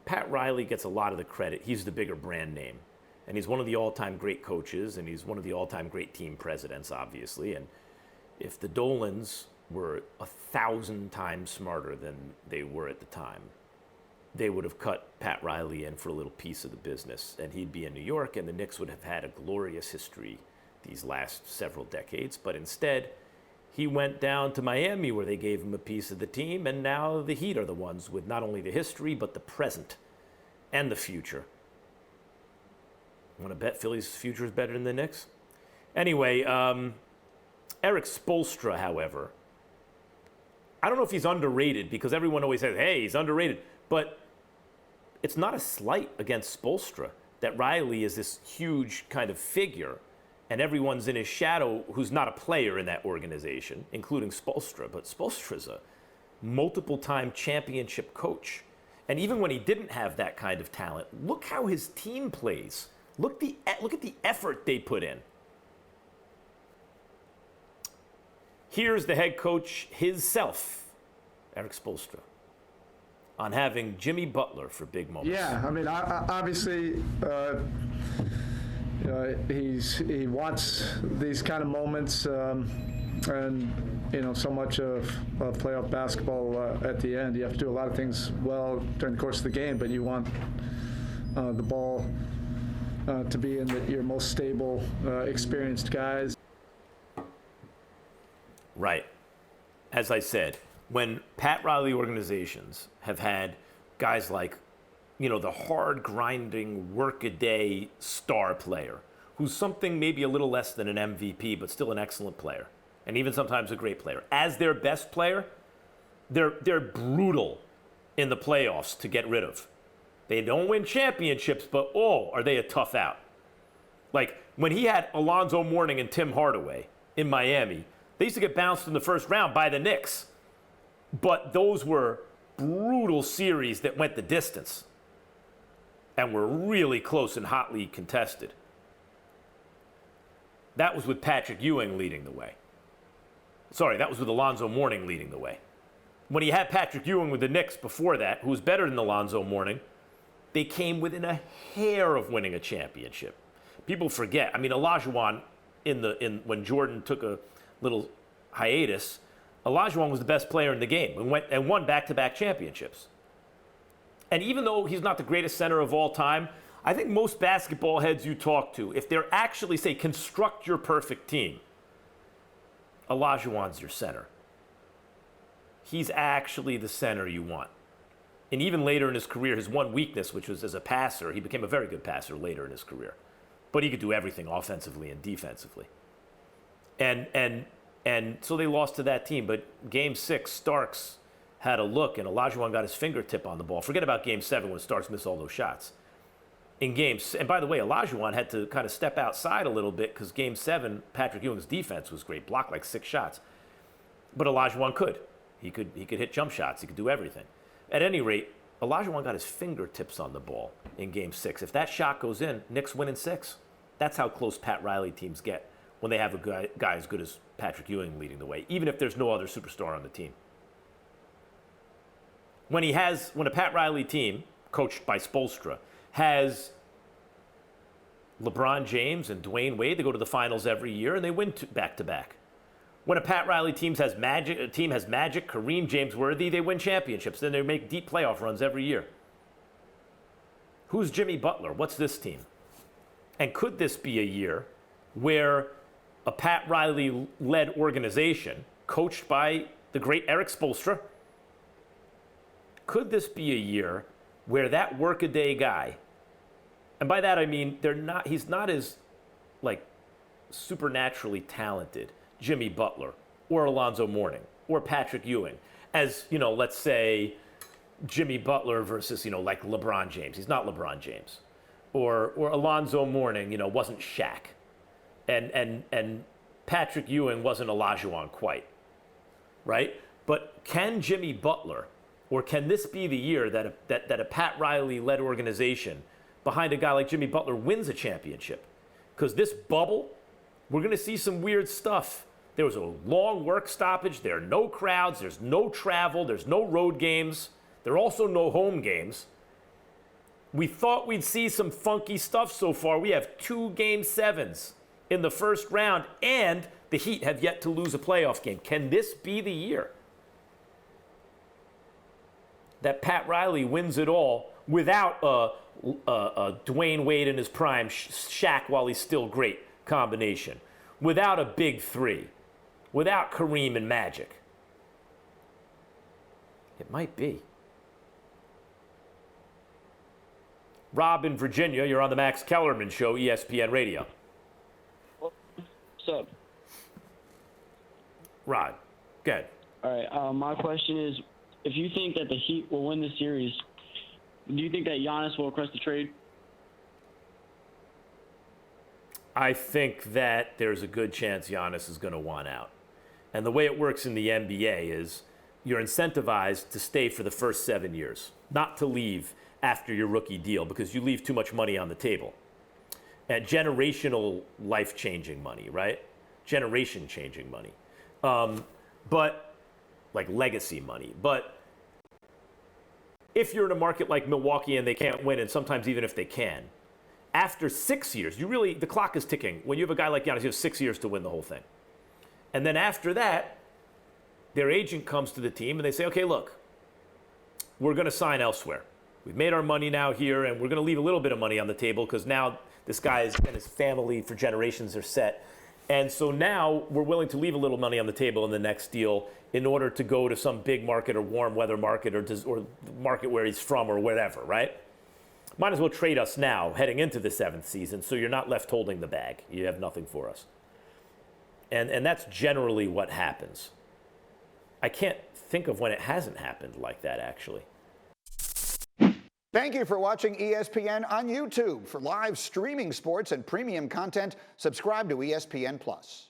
Pat Riley gets a lot of the credit. He's the bigger brand name. And he's one of the all-time great coaches, and he's one of the all-time great team presidents, obviously. And if the Dolans were 1,000 times smarter than they were at the time, they would have cut Pat Riley in for a little piece of the business, and he'd be in New York, and the Knicks would have had a glorious history these last several decades. But instead, he went down to Miami, where they gave him a piece of the team, and now the Heat are the ones with not only the history, but the present and the future. Want to bet Philly's future is better than the Knicks? Anyway, Erik Spoelstra, however, I don't know if he's underrated, because everyone always says, hey, he's underrated. But it's not a slight against Spoelstra that Riley is this huge kind of figure, and everyone's in his shadow who's not a player in that organization, including Spoelstra. But Spoelstra's a multiple-time championship coach. And even when he didn't have that kind of talent, look how his team plays. Look at the effort they put in. Here's the head coach himself, Erik Spoelstra, on having Jimmy Butler for big moments. Yeah, I mean, obviously, he wants these kind of moments, and so much of playoff basketball at the end, you have to do a lot of things well during the course of the game, but you want the ball to be in your most stable, experienced guys. Right. As I said, when Pat Riley organizations have had guys like, the hard grinding work-a-day star player, who's something maybe a little less than an MVP, but still an excellent player, and even sometimes a great player, as their best player, they're brutal in the playoffs to get rid of. They don't win championships, but are they a tough out? Like when he had Alonzo Mourning and Tim Hardaway in Miami, they used to get bounced in the first round by the Knicks. But those were brutal series that went the distance and were really close and hotly contested. That was with Patrick Ewing leading the way. Sorry, that was with Alonzo Mourning leading the way. When he had Patrick Ewing with the Knicks before that, who was better than Alonzo Mourning, they came within a hair of winning a championship. People forget. I mean, Olajuwon, when Jordan took a little hiatus, Olajuwon was the best player in the game and won back-to-back championships. And even though he's not the greatest center of all time, I think most basketball heads you talk to, if they're actually, say, construct your perfect team, Olajuwon's your center. He's actually the center you want. And even later in his career, his one weakness, which was as a passer, he became a very good passer later in his career. But he could do everything offensively and defensively. And so they lost to that team. But Game 6, Starks had a look, and Olajuwon got his fingertip on the ball. Forget about Game 7 when Starks missed all those shots. And by the way, Olajuwon had to kind of step outside a little bit because Game 7, Patrick Ewing's defense was great, blocked like 6 shots. But Olajuwon could. He could hit jump shots. He could do everything. At any rate, Olajuwon got his fingertips on the ball in Game 6. If that shot goes in, Knicks win in 6. That's how close Pat Riley teams get when they have a guy as good as Patrick Ewing leading the way, even if there's no other superstar on the team. When a Pat Riley team, coached by Spoelstra, has LeBron James and Dwayne Wade, they go to the finals every year and they win back-to-back. When a Pat Riley team has Magic, Kareem, James Worthy, they win championships. Then they make deep playoff runs every year. Who's Jimmy Butler? What's this team? And could this be a year where a Pat Riley-led organization, coached by the great Erik Spoelstra, could this be a year where that workaday guy, and by that I mean he's not as supernaturally talented, Jimmy Butler or Alonzo Mourning or Patrick Ewing, as, let's say Jimmy Butler versus, like LeBron James. He's not LeBron James. Or Alonzo Mourning, wasn't Shaq. And Patrick Ewing wasn't Olajuwon quite, right? But can Jimmy Butler, or can this be the year that a Pat Riley-led organization behind a guy like Jimmy Butler wins a championship? Because this bubble, we're going to see some weird stuff. There was a long work stoppage. There are no crowds. There's no travel. There's no road games. There are also no home games. We thought we'd see some funky stuff so far. We have 2 Game 7s in the first round, and the Heat have yet to lose a playoff game. Can this be the year that Pat Riley wins it all without a Dwayne Wade in his prime, Shaq while he's still great combination, without a big three, without Kareem and Magic? It might be. Rob in Virginia, you're on the Max Kellerman Show, ESPN Radio. What's up? Rod, good. All right. My question is, if you think that the Heat will win the series, do you think that Giannis will request a trade? I think that there's a good chance Giannis is going to want out. And the way it works in the NBA is you're incentivized to stay for the first 7 years, not to leave after your rookie deal because you leave too much money on the table. And generational life-changing money, right? Generation-changing money. But like legacy money. But if you're in a market like Milwaukee and they can't win, and sometimes even if they can, after 6 years, the clock is ticking. When you have a guy like Giannis, you have 6 years to win the whole thing. And then after that, their agent comes to the team and they say, okay, look, we're going to sign elsewhere. We've made our money now here, and we're going to leave a little bit of money on the table because now this guy and his family for generations are set. And so now we're willing to leave a little money on the table in the next deal in order to go to some big market or warm weather market or market where he's from or whatever, right? Might as well trade us now heading into the 7th season so you're not left holding the bag. You have nothing for us. And that's generally what happens. I can't think of when it hasn't happened like that, actually. Thank you for watching ESPN on YouTube. For live streaming sports and premium content, subscribe to ESPN+.